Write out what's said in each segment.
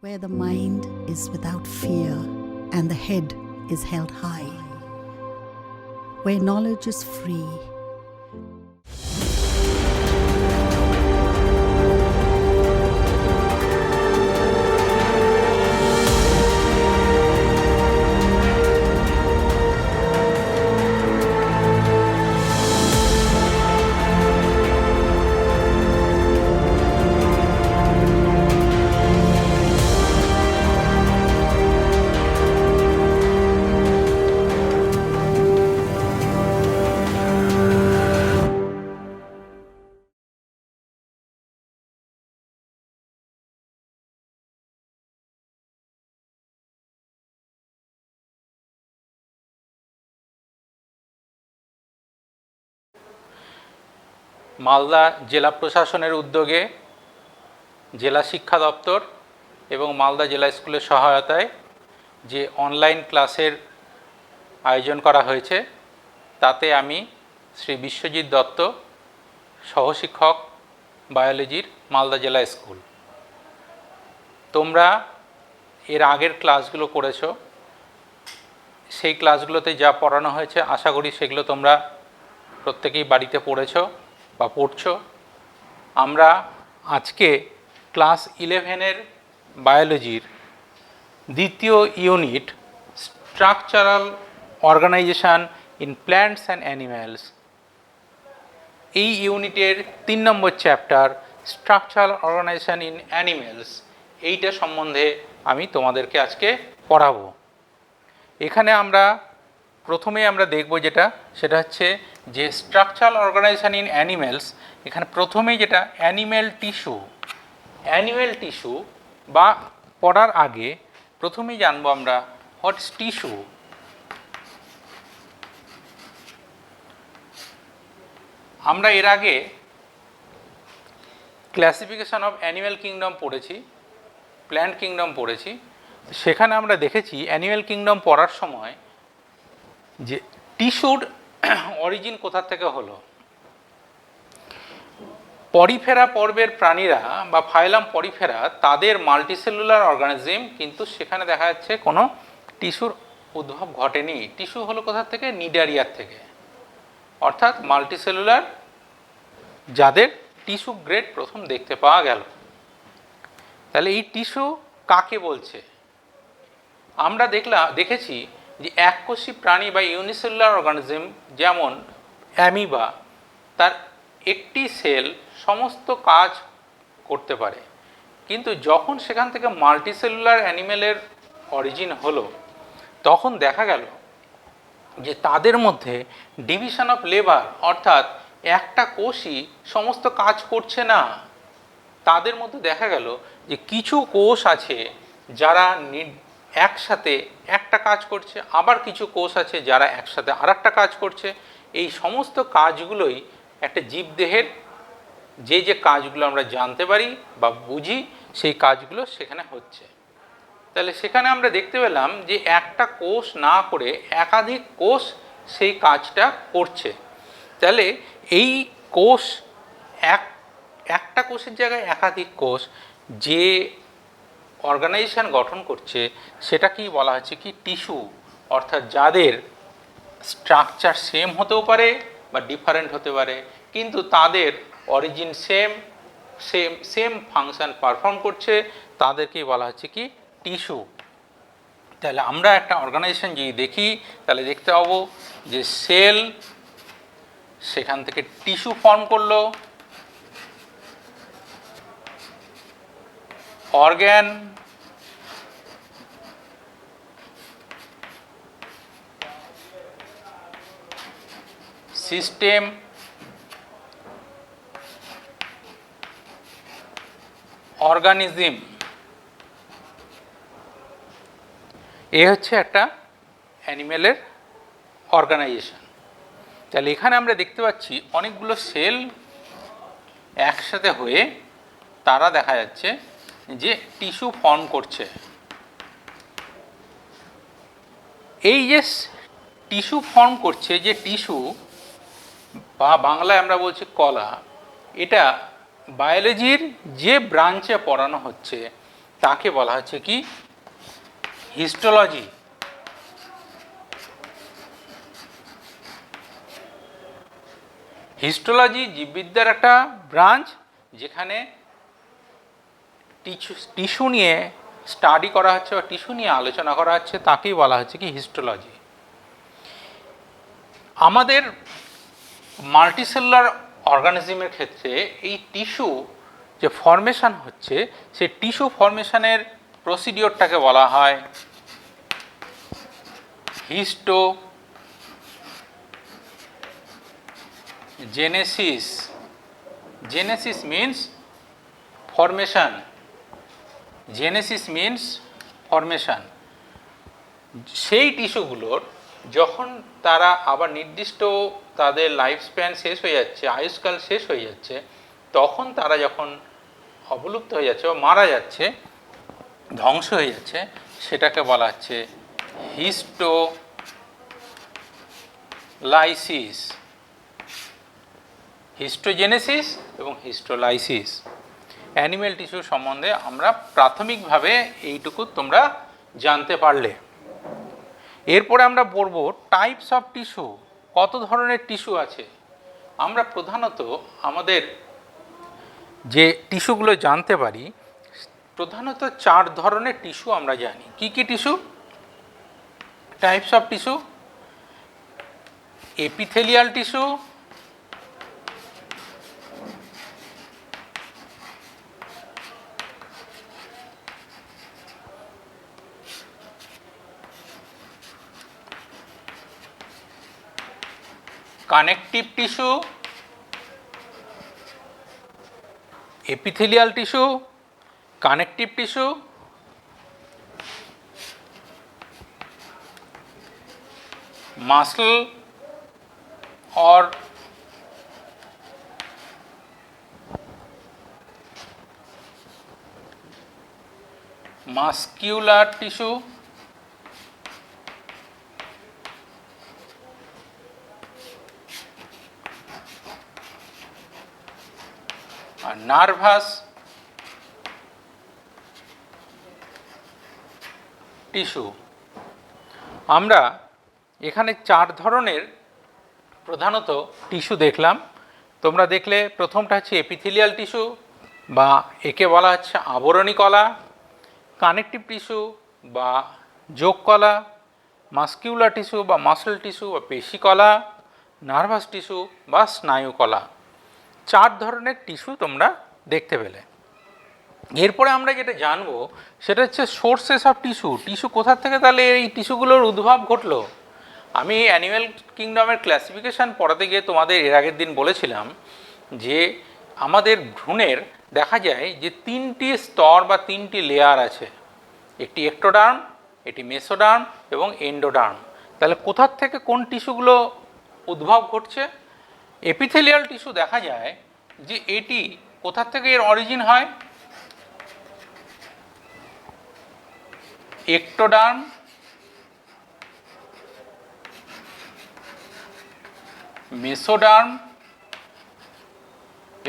where the mind is without fear and the head is held high, where knowledge is free. Malda জেলা প্রশাসনের উদ্যোগে জেলা শিক্ষা দপ্তর এবং মালদা জেলা স্কুলের সহায়তায় যে অনলাইন ক্লাসের আয়োজন করা হয়েছে তাতে আমি শ্রী বিশ্বজিৎ দত্ত, সহশিক্ষক, বায়োলজির, মালদা জেলা স্কুল। তোমরা এর আগের ক্লাসগুলো করেছো, সেই ক্লাসগুলোতে যা পড়ানো হয়েছে আশা করি সেগুলো তোমরা প্রত্যেকেই বাড়িতে পড়েছো বা পড়ছো। আমরা আজকে ক্লাস 11-এর বায়োলজির দ্বিতীয় unit structural organisation in plants and animals, এই ইউনিটের 3 নম্বর chapter structural organisation in animals, এইটা সম্বন্ধে আমি তোমাদেরকে আজকে পড়াবো। এখানে প্রথমে আমরা দেখব সেটা হচ্ছে যে স্ট্রাকচারাল অর্গানাইজেশন ইন অ্যানিম্যালস। এখানে প্রথমেই যেটা অ্যানিম্যাল টিস্যু বা পড়ার আগে প্রথমেই জানবো আমরা হোয়াট ইজ টিস্যু। আমরা এর আগে ক্লাসিফিকেশন অফ অ্যানিম্যাল কিংডম পড়েছি, প্ল্যান্ট কিংডম পড়েছি। সেখানে আমরা দেখেছি অ্যানিম্যাল কিংডম পড়ার সময় যে টিস্যুর অরিজিন কোথা থেকে হলো। পরিফেরা পর্বের প্রাণীরা বা ফাইলাম পরিফেরা, তাদের মাল্টিসেলুলার অর্গানিজম, কিন্তু সেখানে দেখা যাচ্ছে কোনো টিস্যুর উদ্ভব ঘটেনি। টিস্যু হলো কোথা থেকে? নিডারিয়ার থেকে, অর্থাৎ মাল্টিসেলুলার যাদের টিস্যু গ্রেড প্রথম দেখতে পাওয়া গেল। তাহলে এই টিস্যু কাকে বলছে? আমরা দেখেছি যে এককোষী প্রাণী বা ইউনিসেলুলার অর্গানিজম যেমন অ্যামিবা, তার একটি সেল সমস্ত কাজ করতে পারে, কিন্তু যখন সেখান থেকে মাল্টিসেলুলার অ্যানিমেলের অরিজিন হলো তখন দেখা গেল যে তাদের মধ্যে ডিভিশন অফ লেবার, অর্থাৎ একটা কোষই সমস্ত কাজ করছে না। তাদের মধ্যে দেখা গেল যে কিছু কোষ আছে যারা একসাথে একটা কাজ করছে, আবার কিছু কোষ আছে যারা একসাথে আরেকটা কাজ করছে। এই সমস্ত কাজগুলোই একটা জীবদেহের যে কাজগুলো আমরা জানতে পারি বা বুঝি, সেই কাজগুলো সেখানে হচ্ছে। তাহলে সেখানে আমরা দেখতে পেলাম যে একটা কোষ না করে একাধিক কোষ সেই কাজটা করছে। তাহলে এই কোষ একটা কোষের জায়গায় একাধিক কোষ যে অর্গানাইজেশন গঠন করছে সেটাকেই বলা হচ্ছে কি টিস্যু, অর্থাৎ যাদের স্ট্রাকচার সেম হতেও পারে বা ডিফারেন্ট হতে পারে, কিন্তু তাদের অরিজিন সেম ফাংশন পারফর্ম করছে, তাদেরকেই বলা হচ্ছে কি টিস্যু। তাহলে আমরা একটা অর্গানাইজেশন যদি দেখি তাহলে দেখতে পাবো যে সেল, সেখান থেকে টিস্যু ফর্ম করলো, অর্গ্যান, সিস্টেম, অর্গানিজম। এ হচ্ছে একটা অ্যানিমেলের অর্গানাইজেশন। তাহলে এখানে আমরা দেখতে পাচ্ছি অনেকগুলো সেল একসাথে হয়ে তারা দেখা যাচ্ছে যে টিস্যু ফর্ম করছে। এই যে টিস্যু ফর্ম করছে, যে টিস্যু বা বাংলায় আমরা বলছি কলা, এটা বায়োলজির যে ব্রাঞ্চে পড়ানো হচ্ছে তাকে বলা হচ্ছে কি হিস্টোলজি। হিস্টোলজি জীববিদ্যার একটা ব্রাঞ্চ, যেখানে টিস্যু নিয়ে স্টাডি করা হচ্ছে বা টিস্যু নিয়ে আলোচনা করা হচ্ছে, তাকেই বলা হচ্ছে কি হিস্টোলজি। আমাদের মাল্টিসেলুলার অর্গানিজমের ক্ষেত্রে এই টিস্যু যে ফর্মেশন হচ্ছে, সেই টিস্যু ফর্মেশনের প্রসিডিওরটাকে বলা হয় histogenesis. Genesis means formation, genesis means formation. সেই টিস্যুগুলোর যখন তারা আবার নির্দিষ্ট তাদের লাইফ স্প্যান শেষ হয়ে যাচ্ছে, আয়ুষ্কাল শেষ হয়ে যাচ্ছে, তখন তারা যখন অবলুপ্ত হয়ে যাচ্ছে বা মারা যাচ্ছে, ধ্বংস হয়ে যাচ্ছে, সেটাকে বলা হচ্ছে হিস্টোলাইসিস। হিস্টোজেনেসিস এবং হিস্টোলাইসিস। অ্যানিম্যাল টিস্যু সম্বন্ধে আমরা প্রাথমিকভাবে এইটুকু তোমরা জানতে পারলে। এরপরে আমরা পড়ব টাইপস অফ টিস্যু। কত ধরনের টিস্যু আছে? আমরা প্রধানত আমাদের যে টিস্যুগুলো জানতে পারি, প্রধানত 4 ধরনের টিস্যু আমরা জানি। কি কি tissue? Types of tissue: epithelial tissue, connective tissue, epithelial tissue, connective tissue, muscle or muscular tissue, আর নার্ভাস টিস্যু। আমরা এখানে 4 ধরনের প্রধানত টিস্যু দেখলাম। তোমরা দেখলে প্রথমটা হচ্ছে এপিথেলিয়াল টিস্যু বা একে বলা হচ্ছে আবরণী কলা, কানেকটিভ টিস্যু বা যোগ কলা, মাস্কিউলার টিস্যু বা মাসল টিস্যু বা পেশি কলা, নার্ভাস টিস্যু বা স্নায়ু কলা। 4 ধরনের টিস্যু তোমরা দেখতে পেলে। এরপরে আমরা যেটা জানবো সেটা হচ্ছে সোর্সেস অফ টিস্যু। টিস্যু কোথা থেকে তাহলে এই টিস্যুগুলোর উদ্ভব ঘটলো? আমি অ্যানিম্যাল কিংডমের ক্লাসিফিকেশান পড়াতে গিয়ে তোমাদের এর আগের দিন বলেছিলাম যে আমাদের ভ্রূণের দেখা যায় যে 3টি স্তর বা 3টি লেয়ার আছে। একটি এক্টোডার্ম, এটি মেসোডার্ম এবং এন্ডোডার্ম। তাহলে কোথার থেকে কোন টিস্যুগুলো উদ্ভব ঘটছে? এপিথেলিয়াল টিস্যু দেখা যায় যে এটি কোথার থেকে এর অরিজিন হয়? এক্টোডার্ম, মেসোডার্ম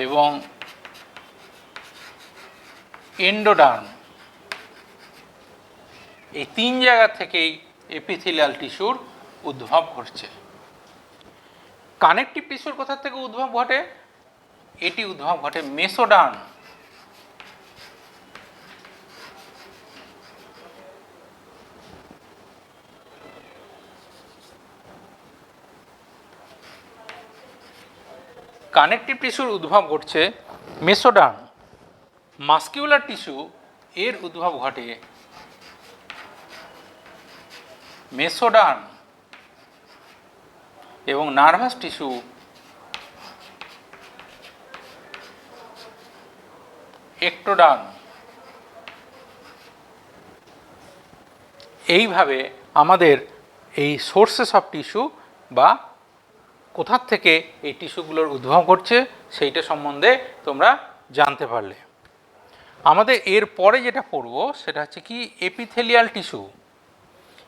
এবং এন্ডোডার্ম। এই 3 জায়গা থেকেই এপিথেলিয়াল টিস্যুর উদ্ভব ঘটছে। কানেকটিভ টিস্যুর কোথা থেকে উদ্ভব ঘটে? এটি উদ্ভব ঘটে মেসোডার্ম। কানেকটিভ টিস্যুর উদ্ভব ঘটছে মেসোডার্ম। মাস্কিউলার টিস্যু এর উদ্ভব ঘটে মেসোডার্ম এবং নার্ভাস টিস্যু এক্টোডার্ম। এইভাবে আমাদের এই সোর্সেস অফ টিস্যু বা কোথার থেকে এই টিস্যুগুলোর উদ্ভব ঘটছে সেইটা সম্বন্ধে তোমরা জানতে পারলে। আমাদের এর পরে যেটা পড়ব সেটা হচ্ছে কি এপিথেলিয়াল টিস্যু।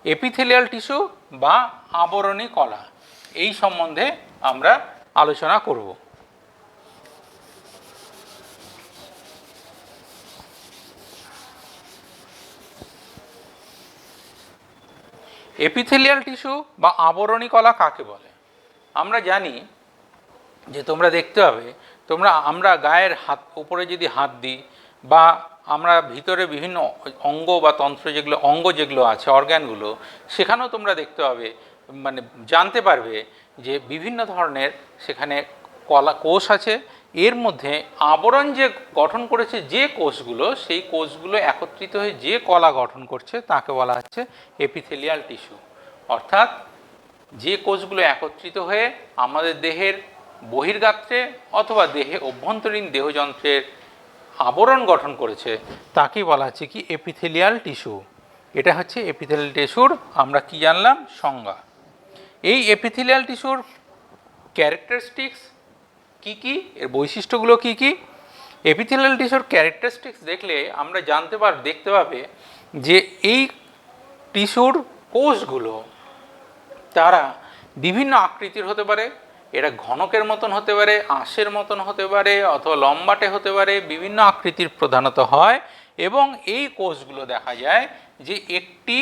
এপিথেলিয়াল টিস্যু বা আবরণী কলা, এই সম্বন্ধে আমরা আলোচনা করব। এপিথেলিয়াল টিস্যু বা আবরণী কলা কাকে বলে? আমরা জানি যে তোমরা দেখতে পাবে, আমরা গায়ের হাত উপরে যদি হাত দিই বা আমরা ভিতরে বিভিন্ন অঙ্গ বা তন্ত্র যেগুলো আছে, অর্গ্যানগুলো, সেখানেও তোমরা দেখতে পাবে, মানে জানতে পারবে যে বিভিন্ন ধরনের সেখানে কোষ আছে। এর মধ্যে আবরণ যে গঠন করেছে যে কোষগুলো, সেই কোষগুলো একত্রিত হয়ে যে কলা গঠন করছে তাকে বলা হচ্ছে এপিথেলিয়াল টিস্যু। অর্থাৎ যে কোষগুলো একত্রিত হয়ে আমাদের দেহের বহির্গাত্রে অথবা দেহে অভ্যন্তরীণ দেহযন্ত্রের আবরণ গঠন করেছে তাকেই বলা হচ্ছে কি এপিথেলিয়াল টিস্যু। এটা হচ্ছে এপিথেলিয়াল টিস্যুর আমরা কি জানলাম সংজ্ঞা। এই এপিথেলিয়াল টিস্যুর ক্যারেক্টারিস্টিক্স কি কি, এর বৈশিষ্ট্যগুলো কি কি? এপিথেলিয়াল টিস্যুর ক্যারেক্টারিস্টিক্স দেখলে আমরা দেখতে পাবে যে এই টিস্যুর কোষগুলো তারা বিভিন্ন আকৃতির হতে পারে। এরা ঘনকের মতন হতে পারে, আঁশের মতন হতে পারে, অথবা লম্বাটে হতে পারে, বিভিন্ন আকৃতির প্রধানত হয়। এবং এই কোষগুলো দেখা যায় যে একটি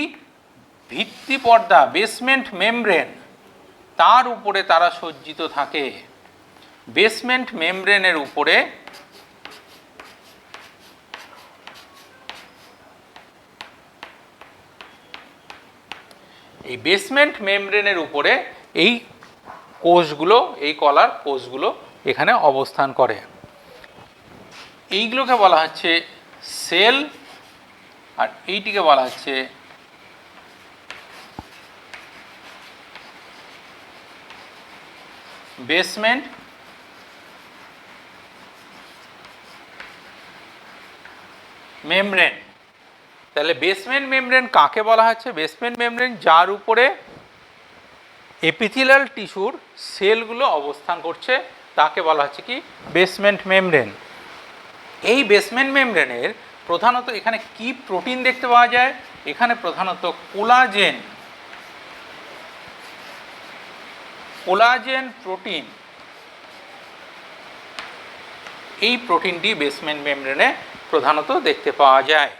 ভিত্তি পর্দা, বেসমেন্ট মেমব্রেন, তার উপরে তারা সজ্জিত থাকে। বেসমেন্ট মেমব্রেনের উপরে এই বেসমেন্ট মেমব্রেনের উপরে এই কোষগুলো, এই কলার কোষগুলো এখানে অবস্থান করে। এইগুলোকে বলা হচ্ছে সেল, আর এইটিকে বলা হচ্ছে বেসমেন্ট মেমব্রেন। তাহলে বেসমেন্ট মেমব্রেন কাকে বলা হচ্ছে? বেসমেন্ট মেমব্রেন যার উপরে এপিথেলিয়াল টিস্যুর সেলগুলো অবস্থান করছে তাকে বলা হচ্ছে কি বেসমেন্ট মেমব্রেন। এই বেসমেন্ট মেমব্রেনের প্রধানত এখানে কি প্রোটিন দেখতে পাওয়া যায়? এখানে প্রধানত কোলাজেন প্রোটিন, এই প্রোটিনটি বেসমেন্ট মেমব্রেনে প্রধানত দেখতে পাওয়া যায়।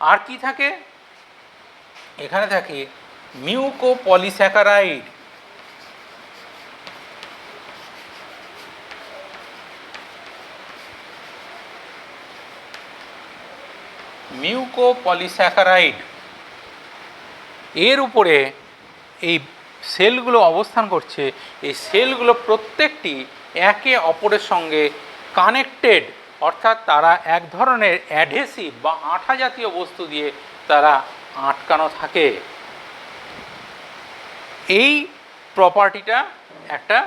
আর কি থাকে? এখানে থাকে মিউকোপলিস্যাকারাইড। মিউকোপলিস্যাকারাইড এর উপরে এই সেলগুলো অবস্থান করছে। এই সেলগুলো প্রত্যেকটি একে অপরের সঙ্গে কানেক্টেড, অর্থাৎ তারা এক ধরনের অ্যাডহেসিভ বা আঠা জাতীয় বস্তু দিয়ে তারা আটকানো থাকে। এই প্রপার্টিটা একটা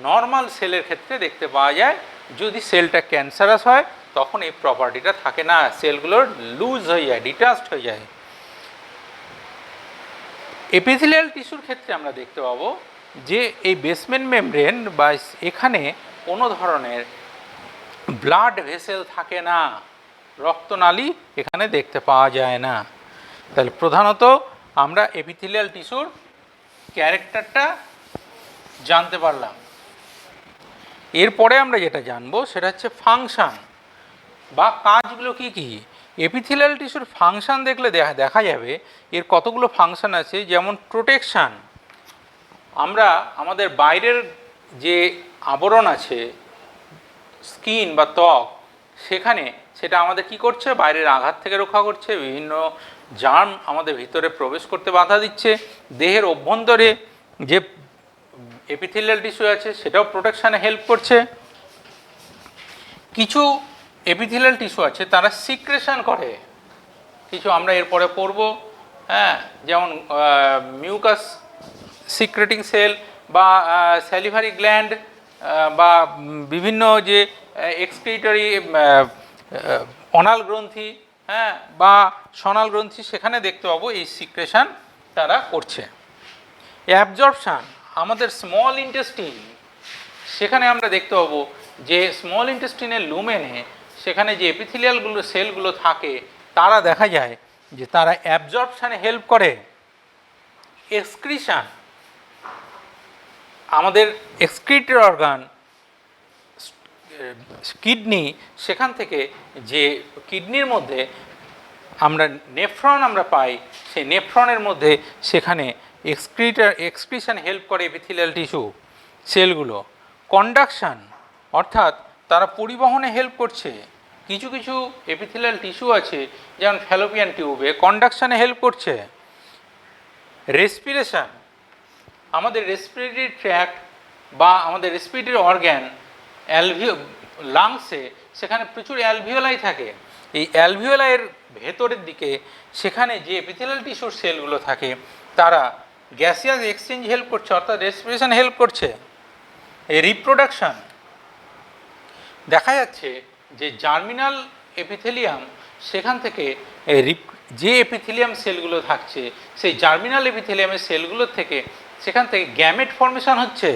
নর্মাল সেলের ক্ষেত্রে দেখতে পাওয়া যায়। যদি সেলটা ক্যান্সারাস হয় তখন এই প্রপার্টিটা থাকে না, সেলগুলোর লুজ হয়ে যায়, ডিটাচড হয়ে যায়। এপিথেলিয়াল টিস্যুর ক্ষেত্রে আমরা দেখতে পাবো যে এই বেসমেন্ট মেমব্রেন বা এখানে কোনো ধরনের ব্লাড ভেসেল থাকে না, রক্তনালী এখানে দেখতে পাওয়া যায় না। তাহলে প্রধানত আমরা এপিথেলিয়াল টিস্যুর ক্যারেক্টারটা জানতে পারলাম। এরপরে আমরা যেটা জানবো সেটা হচ্ছে ফাংশন বা কাজগুলো কি কি। এপিথেলিয়াল টিস্যুর ফাংশন দেখলে দেখা যাবে এর কতগুলো ফাংশন আছে। যেমন প্রোটেকশান, আমরা আমাদের বাইরের যে আবরণ আছে, স্কিন বা ত্বক, সেটা আমাদের কি করছে? বাইরের আঘাত থেকে রক্ষা করছে, বিভিন্ন জার্ম আমাদের ভিতরে প্রবেশ করতে বাধা দিচ্ছে। দেহের অভ্যন্তরে যে এপিথেলিয়াল টিস্যু আছে সেটাও প্রোটেকশানে হেল্প করছে। কিছু এপিথেলিয়াল টিস্যু আছে তারা সিক্রেশন করে, কিছু আমরা এরপরে পড়ব। হ্যাঁ, যেমন মিউকাস সিক্রেটিং সেল বা স্যালিভারি গ্ল্যান্ড বা বিভিন্ন যে এক্সক্রিটরি অনাল গ্রন্থি, হ্যাঁ, বা সনাল গ্রন্থি, সেখানে দেখতে পাবো এই সিক্রেশন তারা করছে। অ্যাবজর্পশান, আমাদের স্মল ইন্টেস্টিন, সেখানে আমরা দেখতে পাবো যে স্মল ইন্টেস্টিনের লুমেনে সেখানে যে এপিথেলিয়ালগুলো সেলগুলো থাকে তারা দেখা যায় যে তারা অ্যাবজর্পশানে হেল্প করে। এক্সক্রিশন, আমাদের এক্সক্রিটরি অর্গান কিডনি, সেখান থেকে যে কিডনির মধ্যে আমরা নেফ্রন আমরা পাই, সেই নেফ্রনের মধ্যে সেখানে এক্সক্রিশন হেল্প করে এপিথেলিয়াল টিস্যু সেলগুলো। কন্ডাকশান অর্থাৎ তারা পরিবহনে হেল্প করছে। কিছু কিছু এপিথেলিয়াল টিস্যু আছে যেমন ফ্যালোপিয়ান টিউবে কন্ডাকশানে হেল্প করছে। রেসপিরেশন, আমাদের রেসপিরেটরি ট্র্যাক্ট বা আমাদের রেসপিরেটরি অর্গ্যান লাংসে সেখানে প্রচুর অ্যালভিওলাই থাকে। এই অ্যালভিওলাইয়ের ভেতরের দিকে সেখানে যে এপিথেলিয়াল টিস্যুর সেলগুলো থাকে তারা গ্যাসিয়াস এক্সচেঞ্জ হেল্প করছে, অর্থাৎ রেসপিরেশন হেল্প করছে। এই রিপ্রোডাকশান, দেখা যাচ্ছে যে জার্মিনাল এপিথেলিয়াম সেখান থেকে যে এপিথেলিয়াম সেলগুলো থাকছে সেই জার্মিনাল এপিথেলিয়ামের সেলগুলোর থেকে সেখান থেকে গ্যামেট ফর্মেশন হচ্ছে।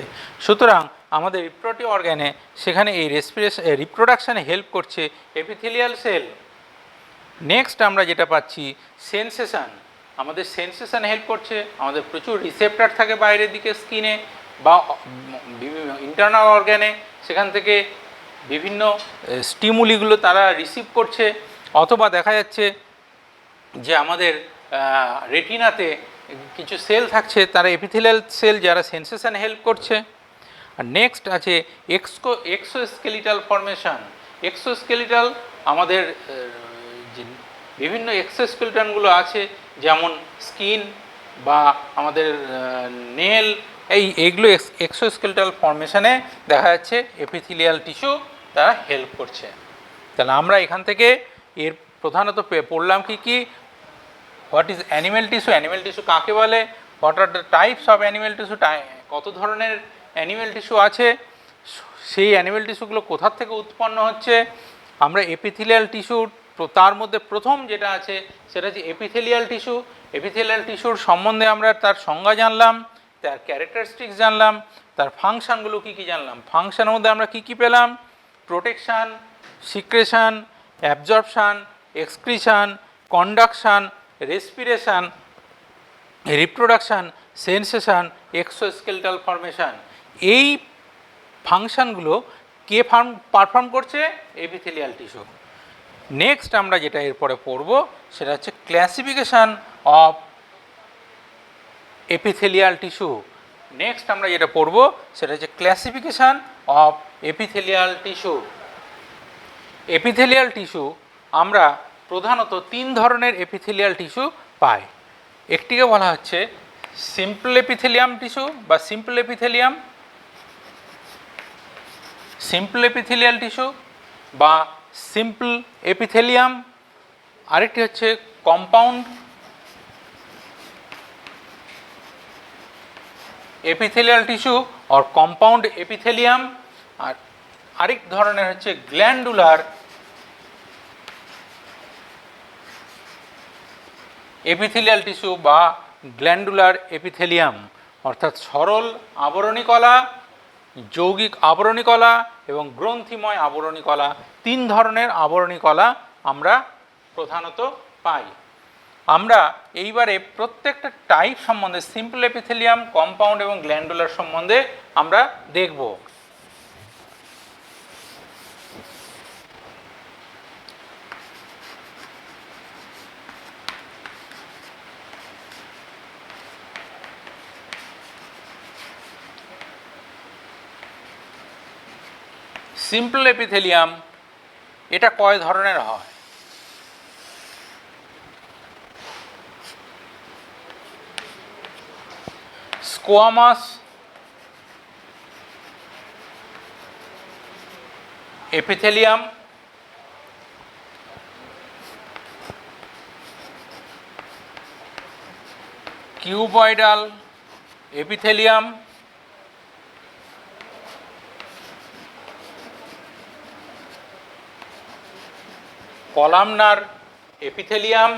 সুতরাং আমাদের রিপ্রোডাক্টিভ অর্গ্যানে সেখানে এই রিপ্রোডাকশানে হেল্প করছে এপিথেলিয়াল সেল। নেক্সট আমরা যেটা পাচ্ছি সেন্সেশন, আমাদের সেন্সেশন হেল্প করছে। আমাদের প্রচুর রিসেপ্টর থাকে বাইরের দিকে স্কিনে বা ইন্টারনাল অর্গ্যানে, সেখান থেকে বিভিন্ন স্টিমুলিগুলো তারা রিসিভ করছে। অথবা দেখা যাচ্ছে যে আমাদের রেটিনাতে কিছু সেল থাকছে তারা এপিথেলিয়াল সেল যারা সেন্সেশন হেল্প করছে। আর নেক্সট আছে এক্সোস্কেলিটাল ফর্মেশন। এক্সোস্কেলিটাল আমাদের যে বিভিন্ন এক্সোস্কেলিটনগুলো আছে যেমন স্কিন বা আমাদের নেল, এইগুলো এক্সোস্কেলিটাল ফর্মেশনে দেখা যাচ্ছে এপিথেলিয়াল টিস্যু তারা হেল্প করছে। তাহলে আমরা এখান থেকে এর প্রধানত পড়লাম কি what is animal tissue, animal tissue কাকে বলে, what are the types of animal tissue, কত ধরনের অ্যানিম্যাল টিস্যু আছে, সেই অ্যানিম্যাল টিস্যুগুলো কোথার থেকে উৎপন্ন হচ্ছে। আমরা এপিথেলিয়াল টিস্যুর তার মধ্যে প্রথম যেটা আছে সেটা হচ্ছে এপিথেলিয়াল টিস্যু। এপিথেলিয়াল টিস্যুর সম্বন্ধে আমরা তার সংজ্ঞা জানলাম, তার ক্যারেক্টারিস্টিক্স জানলাম, তার ফাংশানগুলো কী কী জানলাম। ফাংশানের মধ্যে আমরা কী কী পেলাম, protection, secretion, absorption, excretion, conduction, respiration, reproduction, sensation, exoskeletal formation. এই ফাংশানগুলো কে পারফর্ম করছে, এপিথেলিয়াল টিস্যু। নেক্সট আমরা যেটা এরপরে পড়ব সেটা হচ্ছে classification of epithelial tissue. Next আমরা যেটা পড়ব সেটা হচ্ছে classification of epithelial tissue. Epithelial tissue আমরা প্রধানত 3 ধরনের এপিথেলিয়াল টিস্যু পাই। একটিকে বলা হচ্ছে সিম্পল এপিথেলিয়াম টিস্যু বা সিম্পল এপিথেলিয়াল টিস্যু বা সিম্পল এপিথেলিয়াম। আরেকটি হচ্ছে কম্পাউন্ড এপিথেলিয়াল টিস্যু আর কম্পাউন্ড এপিথেলিয়াম। আর আরেক ধরনের হচ্ছে গ্ল্যান্ডুলার এপিথেলিয়াল টিস্যু বা গ্ল্যান্ডুলার এপিথেলিয়াম, অর্থাৎ সরল আবরণী কলা, যৌগিক আবরণী কলা এবং গ্রন্থিময় আবরণী কলা। 3 ধরনের আবরণী কলা আমরা প্রধানত পাই। আমরা এইবারে প্রত্যেকটা টাইপ সম্বন্ধে সিম্পল এপিথেলিয়াম, কম্পাউন্ড এবং গ্ল্যান্ডুলার সম্বন্ধে আমরা দেখব। সিম্পল এপিথেলিয়াম এটা কয় ধরনের হয়? Squamous epithelium, cuboidal epithelium, columnar epithelium,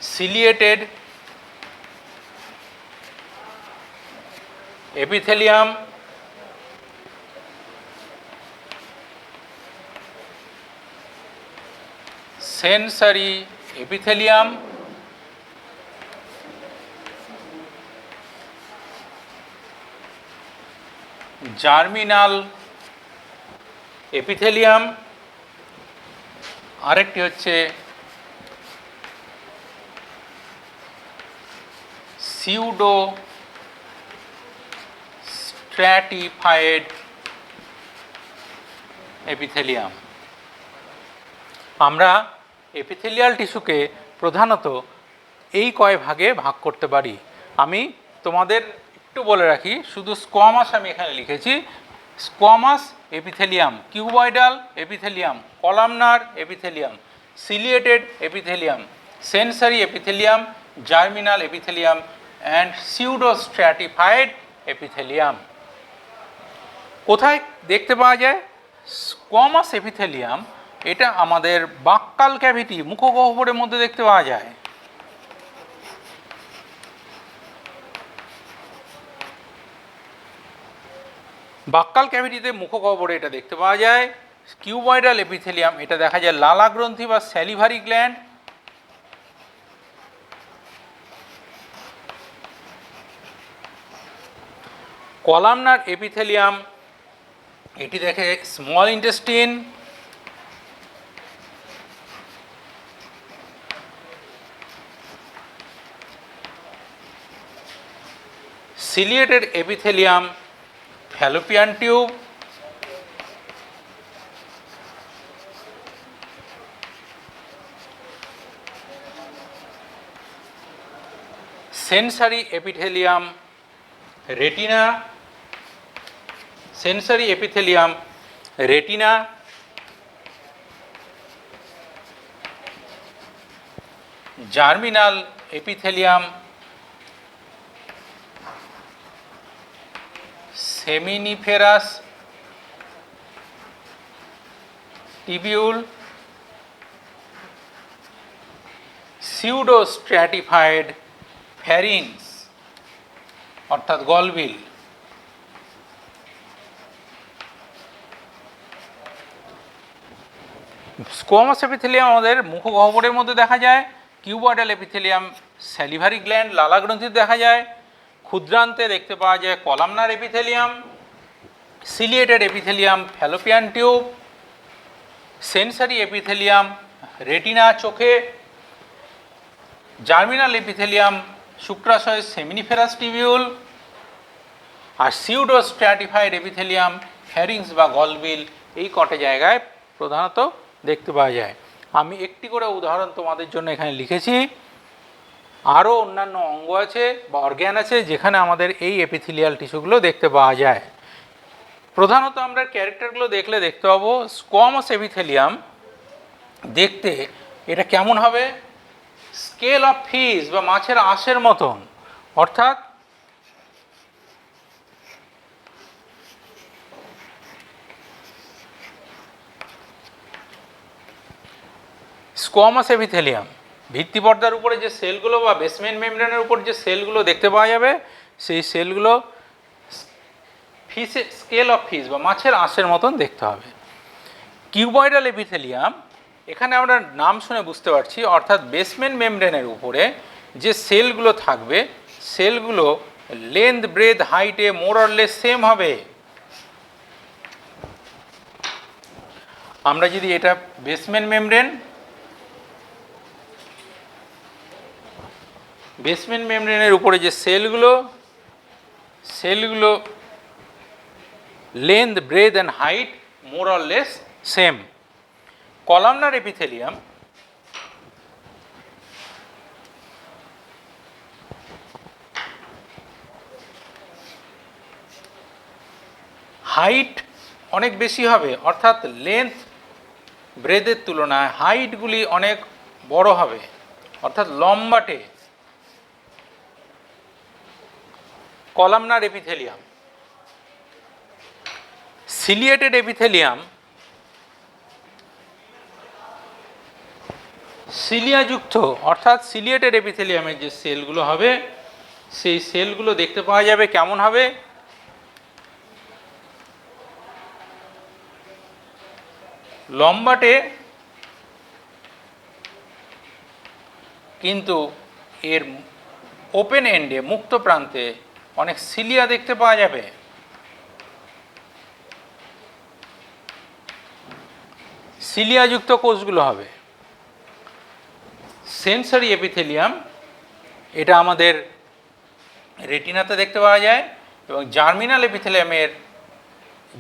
ciliated epithelium, sensory epithelium, germinal epithelium, আরেকটি হচ্ছে সিউডো স্ট্র্যাটিফাইড এপিথেলিয়াম। আমরা এপিথেলিয়াল টিস্যুকে প্রধানত এই কয় ভাগে ভাগ করতে পারি। আমি তোমাদের একটু বলে রাখি, শুধু স্কোয়ামাস আমি এখানে লিখেছি। Squamous epithelium, cuboidal epithelium, columnar epithelium, ciliated epithelium, sensory epithelium, germinal epithelium and pseudostratified epithelium. কোথায় দেখতে পাওয়া যায়? স্কোয়ামাস এপিথেলিয়াম এটা আমাদের বাক্কাল ক্যাভিটি, মুখগহ্বরের মধ্যে দেখতে পাওয়া যায়। বাক্কাল ক্যাভিটিতে মুখগহ্বরে এটা দেখতে পাওয়া যায়। কিউবয়েডাল এপিথেলিয়াম এটা দেখা যায় লালা গ্রন্থি বা স্যালিভারি গ্ল্যান্ড। কলামনার এপিথেলিয়াম এটি দেখে small intestine. Ciliated epithelium fallopian tube. Sensory epithelium retina, sensory epithelium retina. Germinal epithelium seminiferous tubule. Pseudostratified pharynx অর্থাৎ গলবিল। স্কোয়ামাস এপিথেলিয়াম আমাদের মুখগহ্বরের মধ্যে দেখা যায়। কিউবয়েডাল এপিথেলিয়াম স্যালিভারি গ্ল্যান্ড, লালা গ্রন্থিতে দেখা যায়। ক্ষুদ্রান্তে দেখতে পাওয়া যায় columnar epithelium. Ciliated epithelium fallopian tube. Sensory epithelium retina চোখে। জার্মিনাল এপিথেলিয়াম শুক্রাশয় সেমিনিফেরাস টিবিউল। আর সিউডোস্ট্র্যাটিফাইড এপিথেলিয়াম ফ্যারিংস বা গলবিল এই কটা জায়গায় প্রধানত দেখতে পাওয়া যায়। আমি একটি করে উদাহরণ তোমাদের জন্য এখানে লিখেছি। আরও অন্যান্য অঙ্গ আছে বা অর্গ্যান আছে যেখানে আমাদের এই এপিথেলিয়াল টিস্যুগুলো দেখতে পাওয়া যায়। প্রধানত আমরা ক্যারেক্টারগুলো দেখলে দেখতে পাবো স্কোয়ামাস এপিথেলিয়াম দেখতে এটা কেমন হবে? স্কেল অফ ফিশ বা মাছের আঁশের মতন, অর্থাৎ স্কোয়ামাস এপিথেলিয়াম ভিত্তিপর্দার উপরে যে সেলগুলো বা বেসমেন্ট মেমব্রেনের উপর যে সেলগুলো দেখতে পাওয়া যাবে সেই সেলগুলো ফিশে স্কেল অফ ফিশ বা মাছের আঁশের মতন দেখতে হবে। কিউবয়েডাল এপিথেলিয়াম এখানে আমরা নাম শুনে বুঝতে পারছি, অর্থাৎ বেসমেন্ট মেমব্রেনের উপরে যে সেলগুলো থাকবে সেলগুলো লেন্থ ব্রেথ হাইটে মোর অর লেস সেম হবে। আমরা যদি এটা বেসমেন্ট মেমব্রেনের উপরে যে সেলগুলো length breadth and height more or less same. Columnar epithelium height অনেক বেশি হবে, অর্থাৎ লেন্থ ব্রেথের তুলনায় হাইটগুলি অনেক বড় হবে, অর্থাৎ লম্বাটে। Columnar epithelium. সিলিয়েটেড এপিথেলিয়াম সিলিয়াযুক্ত, অর্থাৎ সিলিয়েটেড এপিথেলিয়ামের যে সেলগুলো হবে সেই সেলগুলো দেখতে পাওয়া যাবে কেমন হবে? লম্বাটে, কিন্তু এর ওপেন এন্ডে মুক্ত প্রান্তে অনেক সিলিয়া দেখতে পাওয়া যাবে। সিলিয়াযুক্ত কোষগুলো হবে। সেন্সরি এপিথেলিয়াম, এটা আমাদের রেটিনাতে দেখতে পাওয়া যায়, এবং জার্মিনাল এপিথেলিয়ামের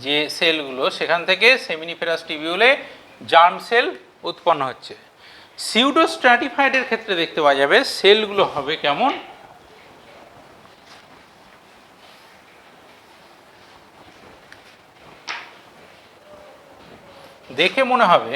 যে সেলগুলো সেখান থেকে সেমিনিফেরাস টিবিউলে জার্ম সেল উৎপন্ন হচ্ছে। সিউডো স্ট্র্যাটিফাইডের ক্ষেত্রে দেখতে পাওয়া যাবে সেলগুলো হবে কেমন, দেখে মনে হবে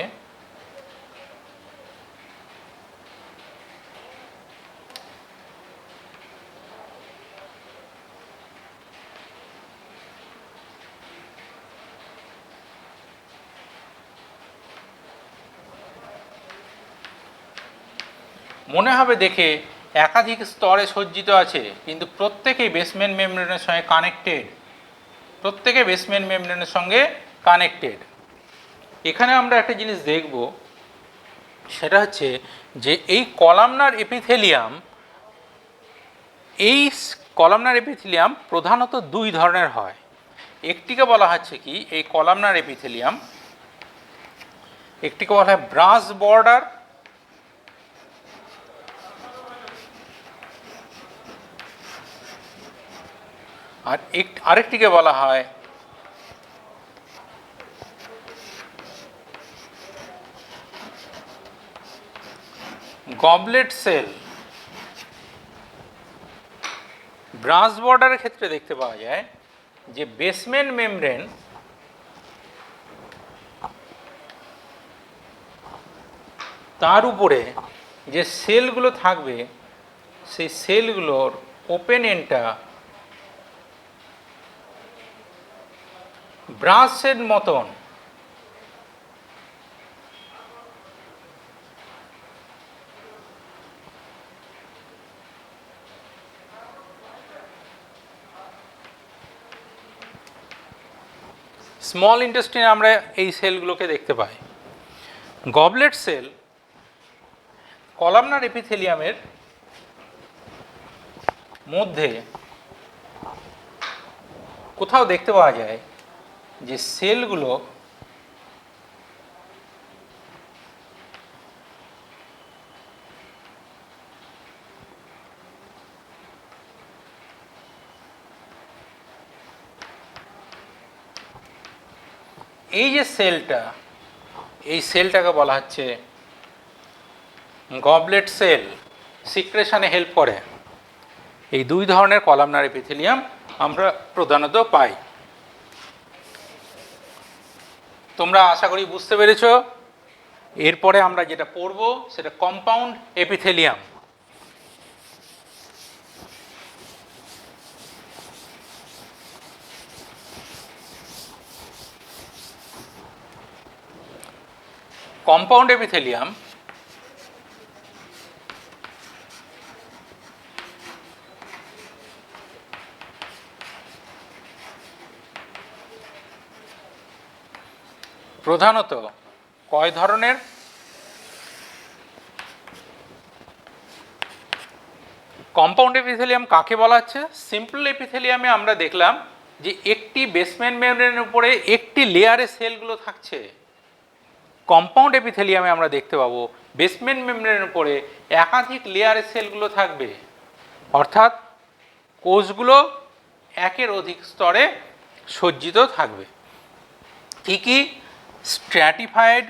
দেখে একাধিক স্তরে সজ্জিত আছে, কিন্তু প্রত্যেকেই বেসমেন্ট মেমব্রেনের সঙ্গে কানেক্টেড, প্রত্যেকে বেসমেন্ট মেমব্রেনের সঙ্গে কানেক্টেড। এখানে আমরা একটা জিনিস দেখব, সেটা হচ্ছে যে এই কলামনার এপিথেলিয়াম প্রধানত দুই ধরনের হয়। একটিকে বলা হচ্ছে কি এই কলামনার এপিথেলিয়াম, একটিকে বলা হয় ব্রাঞ্চ বর্ডার, আর আরেকটিকে বলা হয় গবলেট সেল। ব্রাঞ্চ বর্ডারের ক্ষেত্রে দেখতে পাওয়া যায় যে বেসমেন্ট মেমব্রেন তার উপরে যে সেলগুলো থাকবে সেই সেলগুলোর ওপেন এন্ডটা ব্রাঞ্চের মতন স্মল ইন্টেস্টিনে আমরা এই সেলগুলোকে দেখতে পাই। গবলেট সেল কলামনার এপিথেলিয়ামের মধ্যে কোথাও দেখতে পাওয়া যায় যে সেলগুলো এই যে সেলটা, এই সেলটাকে বলা হচ্ছে গবলেট সেল, সিক্রেশনে হেল্প করে। এই দুই ধরনের কলামনার এপিথেলিয়াম আমরা প্রধানত পাই। তোমরা আশা করি বুঝতে পেরেছ। এরপরে আমরা যেটা পড়ব সেটা কম্পাউন্ড এপিথেলিয়াম। কম্পাউন্ড এপিথেলিয়াম প্রধানত কয় ধরনের? কম্পাউন্ড এপিথেলিয়াম কাকে বলা হচ্ছে? সিম্পল এপিথেলিয়ামে আমরা দেখলাম যে একটি বেসমেন্ট মেমব্রেনের উপরে একটি লেয়ারে সেলগুলো থাকছে। কম্পাউন্ড এপিথেলিয়ামে আমরা দেখতে পাবো বেসমেন্ট মেমব্রেনের উপরে একাধিক লেয়ারে সেলগুলো থাকবে, অর্থাৎ কোষগুলো একের অধিক স্তরে সজ্জিত থাকবে। কি কি? Stratified,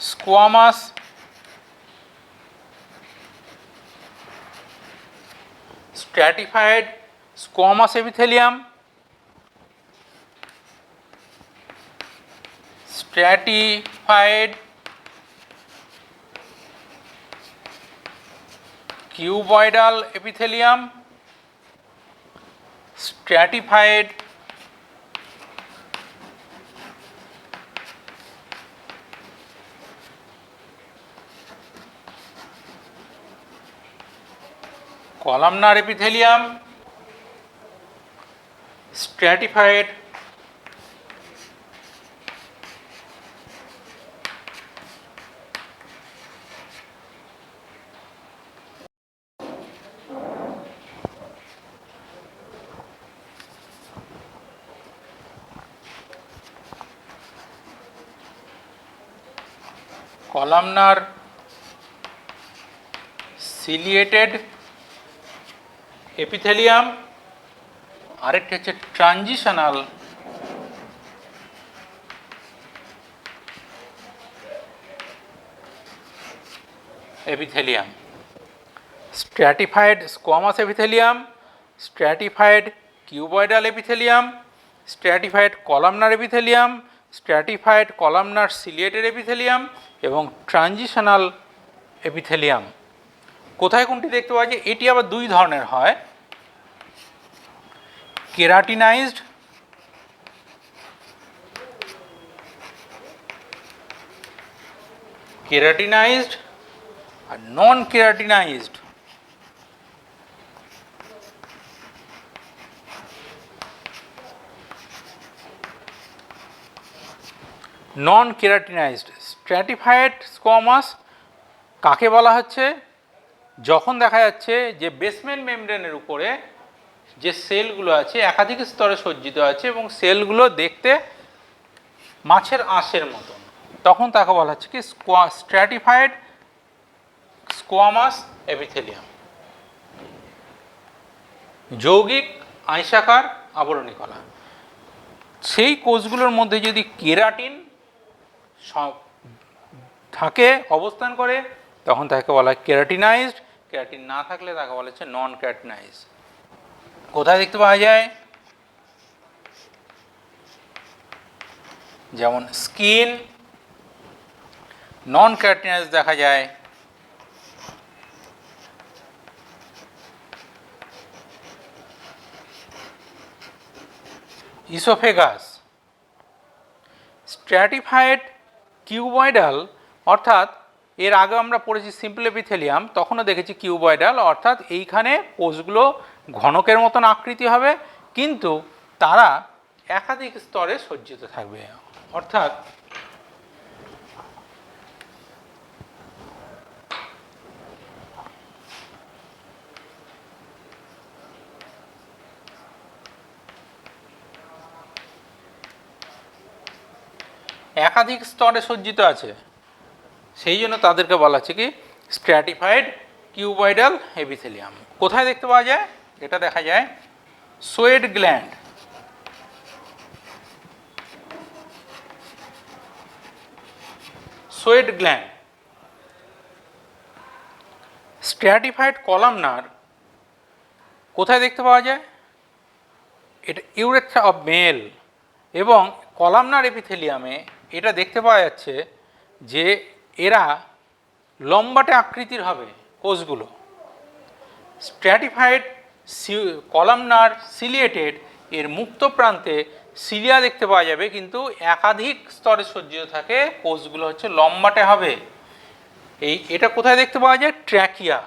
squamous, stratified squamous epithelium, stratified cuboidal epithelium, stratified columnar epithelium, stratified columnar ciliated epithelium, আরেকটি হচ্ছে transitional epithelium. Stratified squamous epithelium, stratified cuboidal epithelium, stratified columnar epithelium, stratified columnar ciliated epithelium এবং ট্রানজিশনাল এপিথেলিয়াম। কোথায় কোনটি দেখতে পাওয়া যায়? এটি আবার দুই ধরনের হয়, কেরাটিনাইজড আর নন কেরাটিনাইজড। নন কেরাটিনাইজড স্ট্র্যাটিফাইড স্কোয়ামাস কাকে বলা হচ্ছে? যখন দেখা যাচ্ছে যে বেসমেন্ট মেমব্রেনের উপরে যে সেলগুলো আছে একাধিক স্তরে সজ্জিত আছে এবং সেলগুলো দেখতে মাছের আঁশের মতন, তখন তাকে বলা হচ্ছে কি স্ট্র্যাটিফাইড স্কোয়ামাস এপিথেলিয়াম। যৌগিক আঁশাকার আবরণী কলা। সেই কোষগুলোর মধ্যে যদি কেরাটিন থাকে, অবস্থান করে, তখন তাকে বলা হয় কেরাটিনাইজড। কেরাটিন না থাকলে তাকে বলা হচ্ছে নন কেরাটিনাইজড। কোথায় দেখতে পাওয়া যায়? যেমন স্কিন নন কেরাটিনাইজড দেখা যায়, ইসোফেগাস। স্ট্র্যাটিফাইড কিউবয়েডাল, অর্থাৎ এর আগে আমরা পড়েছি সিম্পল এপিথেলিয়াম, তখনও দেখেছি কিউবয়েডাল, অর্থাৎ এইখানে কোষগুলো ঘনকের মতন আকৃতি হবে কিন্তু তারা একাধিক স্তরে সজ্জিত থাকবে। অর্থাৎ একাধিক স্তরে সজ্জিত আছে, সেই জন্য তাদেরকে বলা হচ্ছে কি স্ট্র্যাটিফাইড কিউবয়েডাল এপিথেলিয়াম। কোথায় দেখতে পাওয়া যায়? এটা দেখা যায় সোয়েড গ্ল্যান্ড। সোয়েড গ্ল্যান্ড। স্ট্র্যাটিফাইড কলামনার কোথায় দেখতে পাওয়া যায়? এটা ইউরেথ্রা অফ মেল। এবং কলামনার এপিথেলিয়ামে এটা দেখতে পাওয়া যাচ্ছে যে এরা লম্বাটে আকৃতির হবে কোষগুলো। স্ট্র্যাটিফাইড কলামনার সিলিয়েটেড এর মুক্ত প্রান্তে সিলিয়া দেখতে পাওয়া যাবে, কিন্তু একাধিক স্তরে সজ্জিত থাকে, কোষগুলো হচ্ছে লম্বাটে হবে। এটা কোথায় দেখতে পাওয়া যায়? ট্র্যাকিয়া।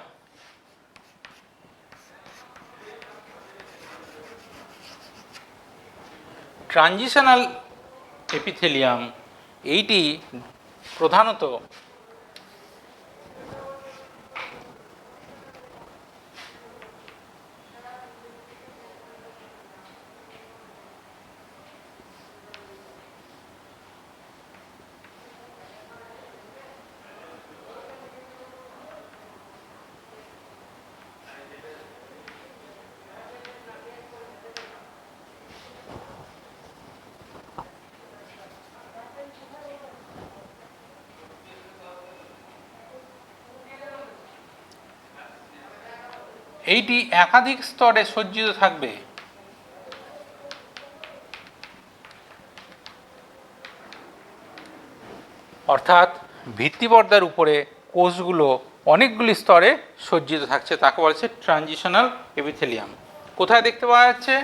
ট্রানজিশনাল এপিথেলিয়াম এইটি প্রধানত এইটি একাধিক স্তরে সজ্জিত থাকবে। অর্থাৎ ভিত্তিপর্দার উপরে কোষগুলো অনেকগুলি স্তরে সজ্জিত থাকছে, তাকে বলছে ট্রানজিশনাল এপিথেলিয়াম। কোথায় দেখতে পাওয়া যাচ্ছে?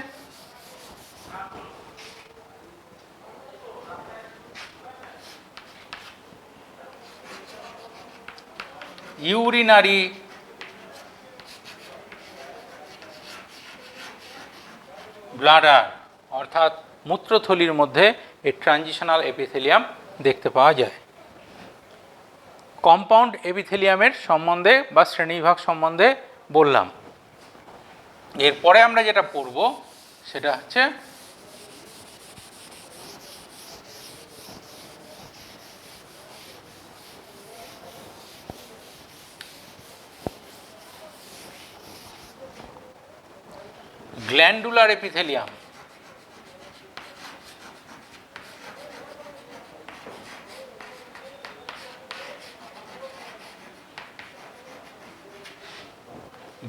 ইউরিনারি ব্লাডার, অর্থাৎ মূত্রথলির মধ্যে এই ট্রানজিশনাল এপিথেলিয়াম দেখতে পাওয়া যায়। কম্পাউন্ড এপিথেলিয়ামের সম্বন্ধে বা শ্রেণীবিভাগ সম্বন্ধে বললাম। এরপরে আমরা যেটা পড়ব সেটা হচ্ছে গ্ল্যান্ডুলার এপিথেলিয়াম।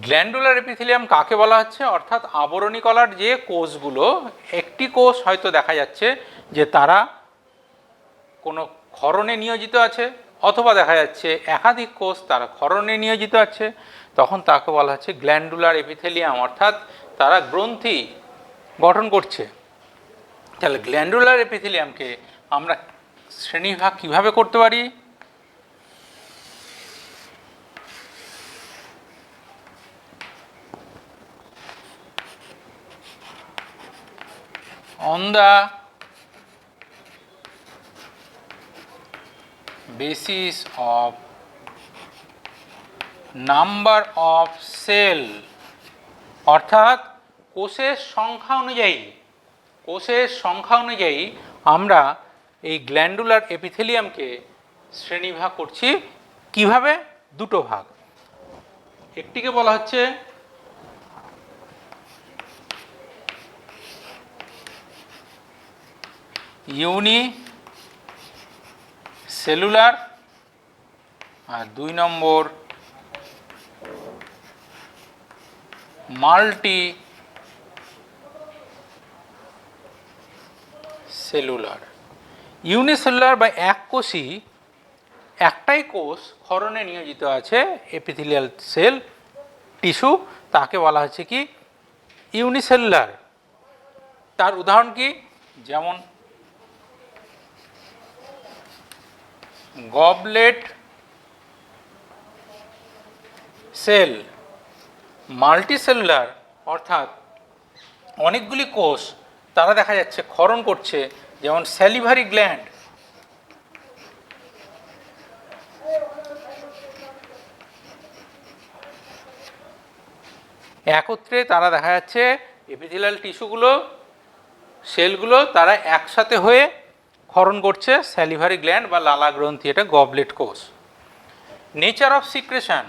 গ্ল্যান্ডুলার এপিথেলিয়াম কাকে বলা হচ্ছে? অর্থাৎ আবরণী কলার যে কোষগুলো, একটি কোষ হয়তো দেখা যাচ্ছে যে তারা কোনো ক্ষরণে নিয়োজিত আছে, অথবা দেখা যাচ্ছে একাধিক কোষ তারা ক্ষরণে নিয়োজিত আছে, তখন তাকে বলা হচ্ছে গ্ল্যান্ডুলার এপিথেলিয়াম, অর্থাৎ তারা গ্রন্থি গঠন করছে। তাহলে গ্ল্যান্ডুলার এপিথেলিয়ামকে আমরা শ্রেণীবিভাগ কিভাবে করতে পারি? on the basis of number of cell, অর্থাৎ কোষের সংখ্যা অনুযায়ী আমরা এই গ্ল্যান্ডুলার এপিথেলিয়ামকে শ্রেণীবিভাগ করছি। কিভাবে? দুটো ভাগ। একটিকে বলা হচ্ছে ইউনিসেলুলার, আর 2 নম্বর মাল্টি সেলুলার। ইউনিসেলুলার বা এককোষী, একটাই কোষ ক্ষরণে নিয়োজিত আছে, এপিথেলিয়াল সেল টিস্যু, তাকে বলা হচ্ছে কি ইউনিসেলুলার। তার উদাহরণ কি? যেমন গবলেট সেল। মাল্টিসেলুলার অর্থাৎ অনেকগুলি কোষ তারা দেখা যাচ্ছে ক্ষরণ করছে, যেমন স্যালিভারি গ্ল্যান্ড। একত্রে তারা দেখা যাচ্ছে এপিথেলিয়াল টিস্যুগুলো, সেলগুলো তারা একসাথে হয়ে ক্ষরণ করছে, স্যালিভারি গ্ল্যান্ড বা লালা গ্রন্থি, এটা গবলেট কোষ। নেচার অফ সিক্রেশন,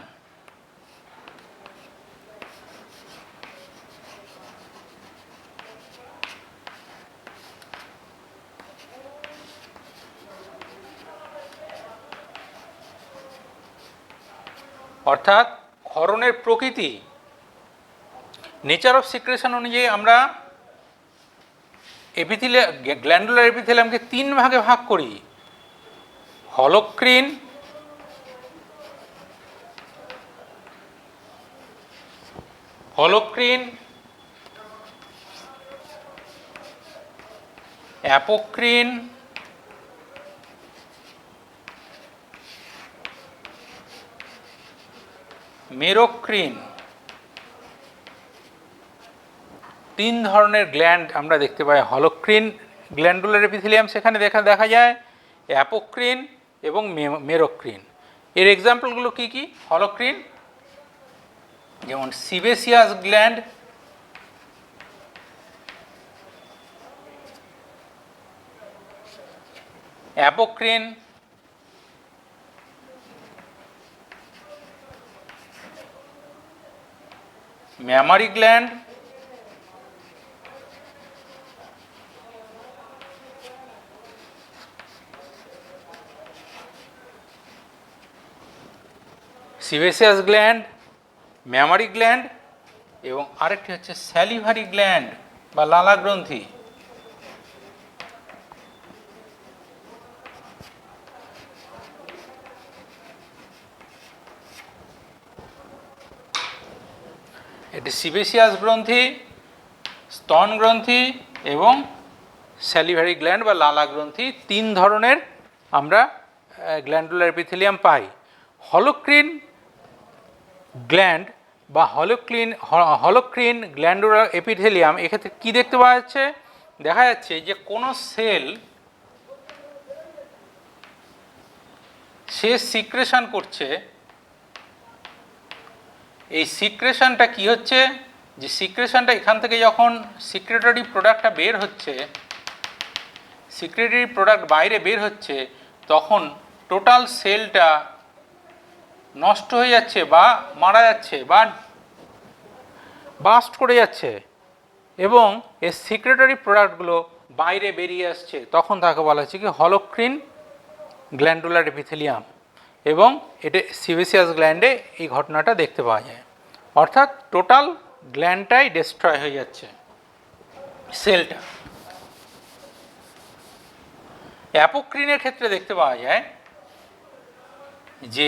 অর্থাৎ ক্ষরণের প্রকৃতি। নেচার অফ সিক্রেশন অনুযায়ী আমরা গ্ল্যান্ডুলার এপিথেলিয়ামকে 3 ভাগে ভাগ করি: হলোক্রিন, অ্যাপোক্রিন, মেরোক্রিন। 3 ধরনের গ্ল্যান্ড আমরা দেখতে পাই। হলোক্রিন গ্ল্যান্ডুলার এপিথেলিয়াম সেখানে দেখা যায়, অ্যাপোক্রিন এবং মেরোক্রিন। এর এক্সাম্পলগুলো কি কি? হলোক্রিন যেমন sebaceous gland, apocrine mammary gland, sebaceous gland, mammary gland এবং আরেকটি হচ্ছে স্যালিভারি গ্ল্যান্ড বা লালা গ্রন্থি। এটি সিবেসিয়াস গ্রন্থি, স্তন গ্রন্থি এবং স্যালিভারি গ্ল্যান্ড বা লালা গ্রন্থি, 3 ধরনের আমরা গ্ল্যান্ডুলার এপিথেলিয়াম পাই। হলোক্রিন গ্ল্যান্ড বা হলোক্রিন গ্ল্যান্ডুলার এপিথেলিয়াম, এক্ষেত্রে কী দেখতে পাওয়া যাচ্ছে? দেখা যাচ্ছে যে কোনো সেল সে সিক্রেশন করছে। এই সিক্রেশনটা কি হচ্ছে? যে সিক্রেশনটা এখান থেকে যখন সিক্রেটরি প্রোডাক্টটা বের হচ্ছে, সিক্রেটরি প্রোডাক্ট বাইরে বের হচ্ছে, তখন টোটাল সেলটা নষ্ট হয়ে যাচ্ছে বা মারা যাচ্ছে বা বাস্ট করে যাচ্ছে। এবং এর সিক্রেটরি প্রোডাক্টগুলো বাইরে বেরিয়ে আসছে, তখন তাকে বলা হচ্ছে কি হলোক্রিন গ্ল্যান্ডুলার এপিথেলিয়াম, এবং এটা সিবেসিয়াস গ্ল্যান্ডে এই ঘটনাটা দেখতে পাওয়া যায়। অর্থাৎ টোটাল গ্ল্যান্ডটাই ডিস্ট্রয় হয়ে যাচ্ছে, সেলটা। অ্যাপোক্রিনের ক্ষেত্রে দেখতে পাওয়া যায় যে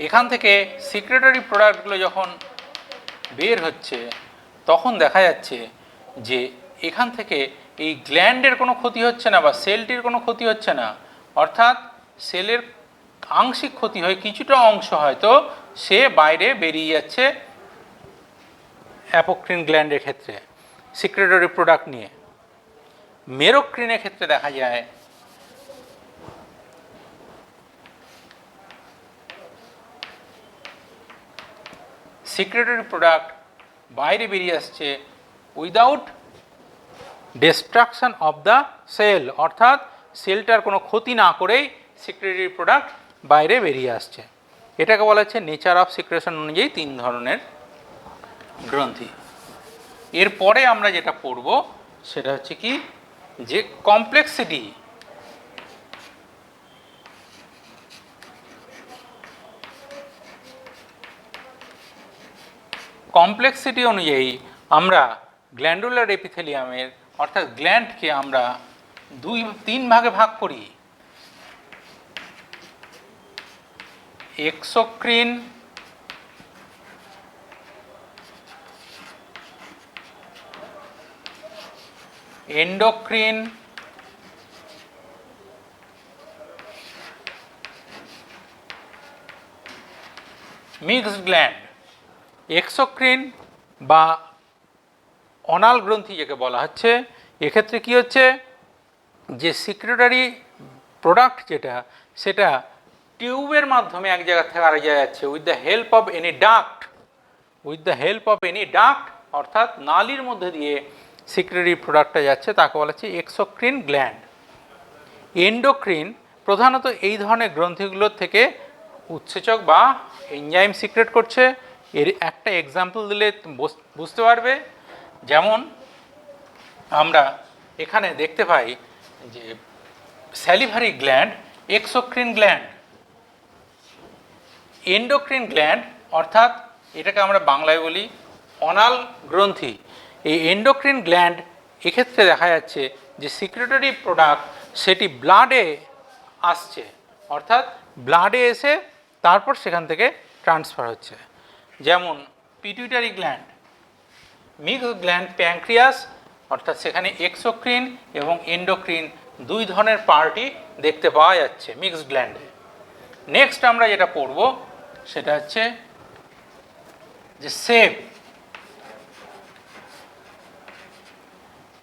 এখান থেকে সিক্রেটরি প্রোডাক্টগুলো যখন বের হচ্ছে, তখন দেখা যাচ্ছে যে এখান থেকে এই গ্ল্যান্ডের কোনো ক্ষতি হচ্ছে না বা সেলটির কোনো ক্ষতি হচ্ছে না, অর্থাৎ সেলের আংশিক ক্ষতি হয়, কিছুটা অংশ হয়তো সে বাইরে বেরিয়ে যাচ্ছে অ্যাপোক্রিন গ্ল্যান্ডের ক্ষেত্রে সিক্রেটরি প্রোডাক্ট নিয়ে। মেরোক্রিনের ক্ষেত্রে দেখা যায় সিক্রেটরি প্রোডাক্ট বাইরে বেরিয়ে আসছে without destruction of the cell, অর্থাৎ সেলটার কোনো ক্ষতি না করেই সিক্রেটরি প্রোডাক্ট বাইরে বেরিয়ে আসছে। এটাকে বলা হচ্ছে নেচার অফ সিক্রেশন অনুযায়ী 3 ধরনের গ্রন্থি। এরপরে আমরা যেটা পড়ব সেটা হচ্ছে কি যে কমপ্লেক্সিটি। কমপ্লেক্সিটি অনুযায়ী আমরা গ্ল্যান্ডুলার এপিথেলিয়ামের অর্থাৎ গ্ল্যান্ডকে আমরা 2-3 ভাগে ভাগ করি। এক্সোক্রিন, এন্ডোক্রিন, মিক্সড গ্ল্যান্ড। এক্সোক্রিন বা অনাল গ্রন্থি যাকে বলা হচ্ছে, এক্ষেত্রে কি হচ্ছে যে সিক্রেটরি প্রোডাক্ট যেটা সেটা টিউবের মাধ্যমে এক জায়গা থেকে আরেক জায়গায় যাচ্ছে with the help of any duct, অর্থাৎ নালীর মধ্যে দিয়ে সিক্রেটরি প্রোডাক্টটা যাচ্ছে, তাকে বলা হচ্ছে এক্সোক্রিন গ্ল্যান্ড। এন্ডোক্রিন প্রধানত এই ধরনের গ্রন্থিগুলোর থেকে উৎসেচক বা এনজাইম সিক্রেট করছে। এর একটা এক্সাম্পল দিলে বুঝতে পারবে, যেমন আমরা এখানে দেখতে পাই যে salivary gland exocrine gland, endocrine gland অর্থাৎ এটাকে আমরা বাংলায় বলি অনাল গ্রন্থি। এই এন্ডোক্রিন গ্ল্যান্ড এক্ষেত্রে দেখা যাচ্ছে যে সিক্রেটরি প্রোডাক্ট সেটি ব্লাডে আসছে, অর্থাৎ ব্লাডে এসে তারপর সেখান থেকে ট্রান্সফার হচ্ছে। যেমন pituitary gland, mixed gland pancreas, অর্থাৎ সেখানে এক্সোক্রিন এবং এন্ডোক্রিন 2 ধরনের পার্টই দেখতে পাওয়া যাচ্ছে মিক্সড গ্ল্যান্ডে। নেক্সট আমরা যেটা পড়ব সেটা হচ্ছে যে shape.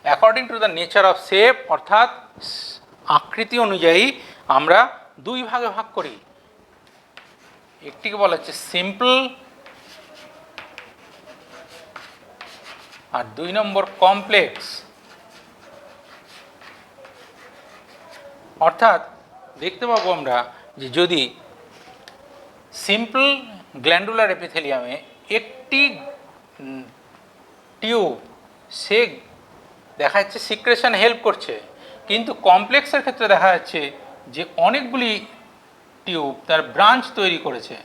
According to the nature of shape, অর্থাৎ আকৃতি অনুযায়ী আমরা 2 ভাগে ভাগ করি। একটিকে বলা হচ্ছে সিম্পল আর 2 নম্বর কমপ্লেক্স। অর্থাৎ দেখতে পাবো আমরা যে যদি সিম্পল গ্ল্যান্ডুলার এপিথেলিয়ামে একটি টিউব সে দেখা যাচ্ছে সিক্রেশন হেল্প করছে, কিন্তু কমপ্লেক্সের ক্ষেত্রে দেখা যাচ্ছে যে অনেকগুলি টিউব তার ব্রাঞ্চ তৈরি করেছে,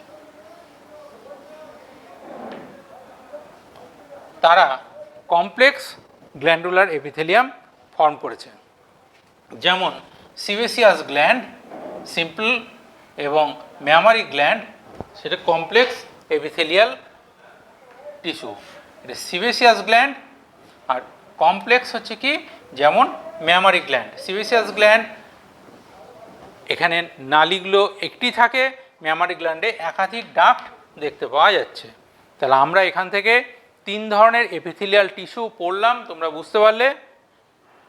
তারা কমপ্লেক্স গ্ল্যান্ডুলার এপিথেলিয়াম ফর্ম করেছে। যেমন সিবেসিয়াস গ্ল্যান্ড সিম্পল এবং ম্যামারি গ্ল্যান্ড সেটা কমপ্লেক্স এপিথেলিয়াল টিস্যু। এটা সিবেসিয়াস গ্ল্যান্ড আর কমপ্লেক্স হচ্ছে কি যেমন ম্যামারি গ্ল্যান্ড। সিবেসিয়াস গ্ল্যান্ড এখানে নালীগুলো একটি থাকে, ম্যামারি গ্ল্যান্ডে একাধিক ডাক্ট দেখতে পাওয়া যাচ্ছে। তাহলে আমরা এখান থেকে 3 ধরনের এপিথেলিয়াল টিস্যু পড়লাম, তোমরা বুঝতে পারলে।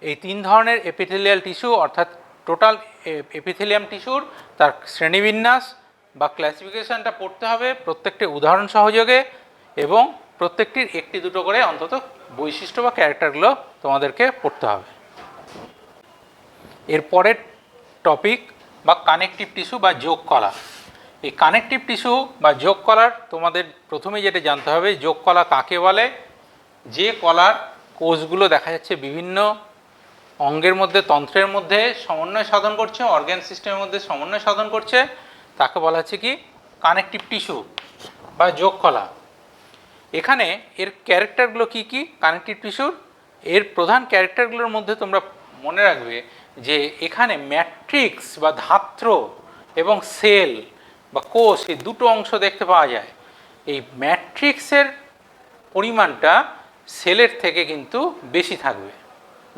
এই 3 ধরনের এপিথেলিয়াল টিস্যু অর্থাৎ টোটাল এপিথেলিয়াম টিস্যুর তার শ্রেণীবিন্যাস বা ক্লাসিফিকেশনটা পড়তে হবে প্রত্যেকটি উদাহরণ সহযোগে, এবং প্রত্যেকটির 1-2 করে অন্তত বৈশিষ্ট্য বা ক্যারেক্টারগুলো তোমাদেরকে পড়তে হবে। এরপরের টপিক বা কানেকটিভ টিস্যু বা যোগ কলা। এই কানেকটিভ টিস্যু বা যোগ কলার তোমাদের প্রথমে যেটা জানতে হবে, যোগ কলা কাকে বলে? যে কলার কোষগুলো দেখা যাচ্ছে বিভিন্ন অঙ্গের মধ্যে, তন্ত্রের মধ্যে সমন্বয় সাধন করছে, অর্গান সিস্টেমের মধ্যে সমন্বয় সাধন করছে, তাকে বলা হচ্ছে কি কানেকটিভ টিস্যু বা যোগ কলা। এখানে এর ক্যারেক্টারগুলো কি কি কানেকটিভ টিস্যুর? এর প্রধান ক্যারেক্টারগুলোর মধ্যে তোমরা মনে রাখবে যে এখানে ম্যাট্রিক্স বা ধাত্র এবং সেল বা কোষ, এই দুটো অংশ দেখতে পাওয়া যায়। এই ম্যাট্রিক্সের পরিমাণটা সেলের থেকে কিন্তু বেশি থাকবে।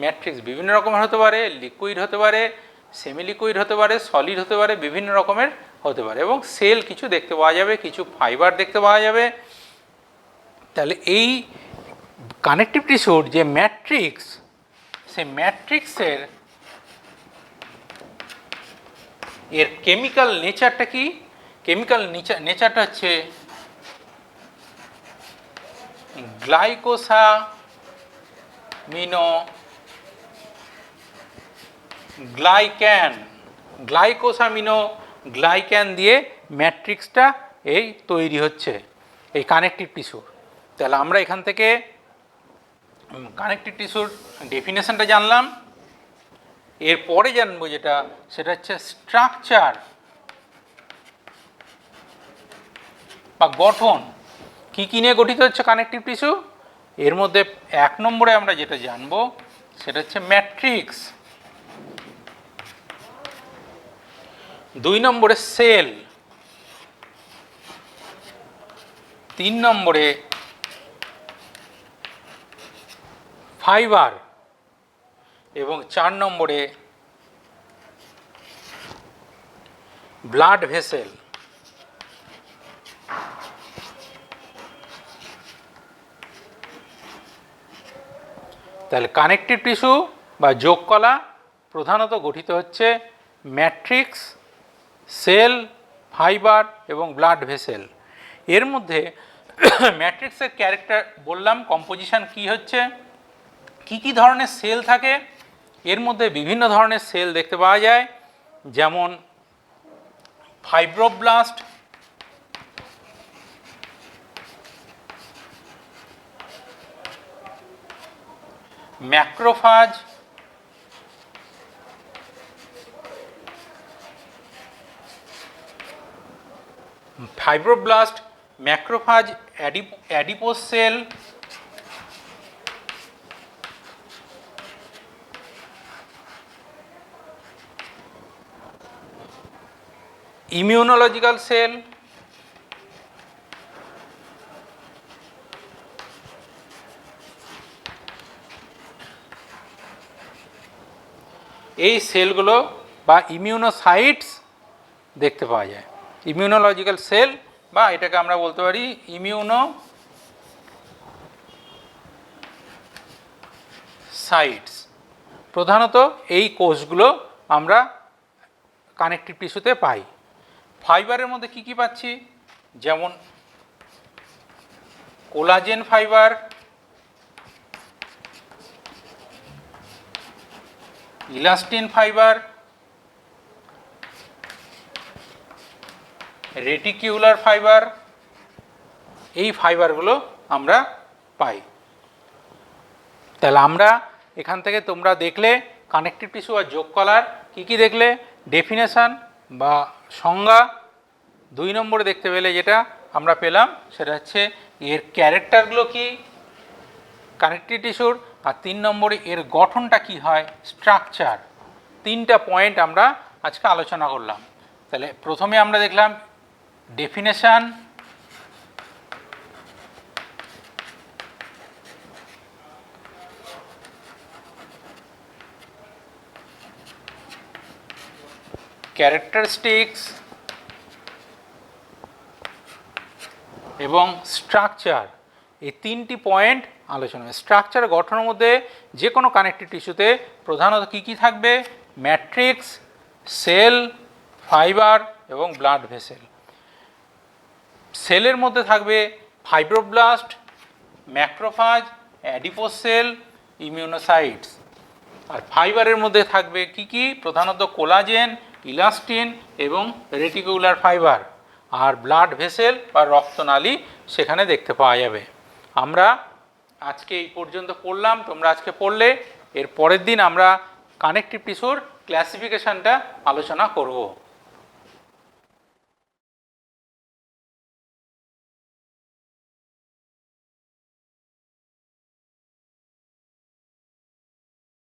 ম্যাট্রিক্স বিভিন্ন রকমের হতে পারে, লিকুইড হতে পারে, সেমি লিকুইড হতে পারে, সলিড হতে পারে, বিভিন্ন রকমের হতে পারে, এবং সেল কিছু দেখতে পাওয়া যাবে, কিছু ফাইবার দেখতে পাওয়া যাবে। তাহলে এই কানেকটিভ টিস্যুর যে ম্যাট্রিক্স, সেই ম্যাট্রিক্সের এর কেমিক্যাল নেচারটা কি? কেমিক্যাল নেচারটা হচ্ছে গ্লাইকোসামিনোগ্লাইক্যান দিয়ে ম্যাট্রিক্সটা এই তৈরি হচ্ছে এই কানেকটিভ টিস্যুর। তাহলে আমরা এখান থেকে কানেকটিভ টিস্যুর ডেফিনেশনটা জানলাম। এরপরে জানবো যেটা, সেটা হচ্ছে স্ট্রাকচার বা গঠন। কী কী নিয়ে গঠিত হচ্ছে কানেকটিভ টিস্যু? এর মধ্যে 1 নম্বরে আমরা যেটা জানবো সেটা হচ্ছে ম্যাট্রিক্স, 2 নম্বরে সেল, 3 নম্বরে ফাইবার এবং 4 নম্বরে ব্লাড ভেসেল। তাহলে কানেকটিভ টিস্যু বা যোগ কলা প্রধানত গঠিত হচ্ছে ম্যাট্রিক্স, সেল, ফাইবার এবং ব্লাড ভেসেল। এর মধ্যে ম্যাট্রিক্সের ক্যারেক্টার বললাম, কম্পোজিশন কি হচ্ছে, কি কি ধরনের সেল থাকে। এর মধ্যে বিভিন্ন ধরনের সেল দেখতে পাওয়া যায়, যেমন fibroblast, macrophage, fibroblast, macrophage, adipose cell, immunological cell, এই সেলগুলো বা ইমিউনোসাইটস দেখতে পাওয়া যায়। ইমিউনোলজিক্যাল সেল বা এটাকে আমরা বলতে পারি ইমিউনোসাইটস। প্রধানত এই কোষগুলো আমরা কানেকটিভ টিস্যুতে পাই। ফাইবারের মধ্যে কি কি পাচ্ছি? যেমন collagen fibre, elastin fibre, reticular fibre, এই ফাইবারগুলো আমরা পাই। তাহলে আমরা এখান থেকে তোমরা দেখলে কানেকটিভ টিস্যু আর যোগ কলার কী কী দেখলে, ডেফিনেশান বা সংজ্ঞা। 2 নম্বরে দেখতে পেলে যেটা আমরা পেলাম সেটা হচ্ছে এর ক্যারেক্টারগুলো কি কানেকটিভ টিস্যুর, আর 3 নম্বরে এর গঠনটা কি হয়, স্ট্রাকচার। 3টা পয়েন্ট আমরা আজকে আলোচনা করলাম। তাহলে প্রথমে আমরা দেখলাম ডেফিনেশান, ক্যারেক্টারিস্টিক্স এবং স্ট্রাকচার। এই 3টি পয়েন্ট আলোচনা। স্ট্রাকচার গঠনের মধ্যে যে কোনো কানেকটিভ টিস্যুতে প্রধানত কী কী থাকবে? ম্যাট্রিক্স, সেল, ফাইবার এবং ব্লাড ভেসেল। সেলের মধ্যে থাকবে ফাইব্রোব্লাস্ট, ম্যাক্রোফাজ, অ্যাডিপোজ সেল, ইমিউনোসাইটস। আর ফাইবারের মধ্যে থাকবে কি কি? প্রধানত কোলাজেন, ইলাস্টিন এবং রেটিকুলার ফাইবার। আর ব্লাড ভেসেল বা রক্তনালী সেখানে দেখতে পাওয়া যাবে। আমরা আজকে এই পর্যন্ত পড়লাম, তোমরা আজকে পড়লে। এর পরের দিন আমরা কানেকটিভ টিস্যুর ক্লাসিফিকেশনটা আলোচনা করব।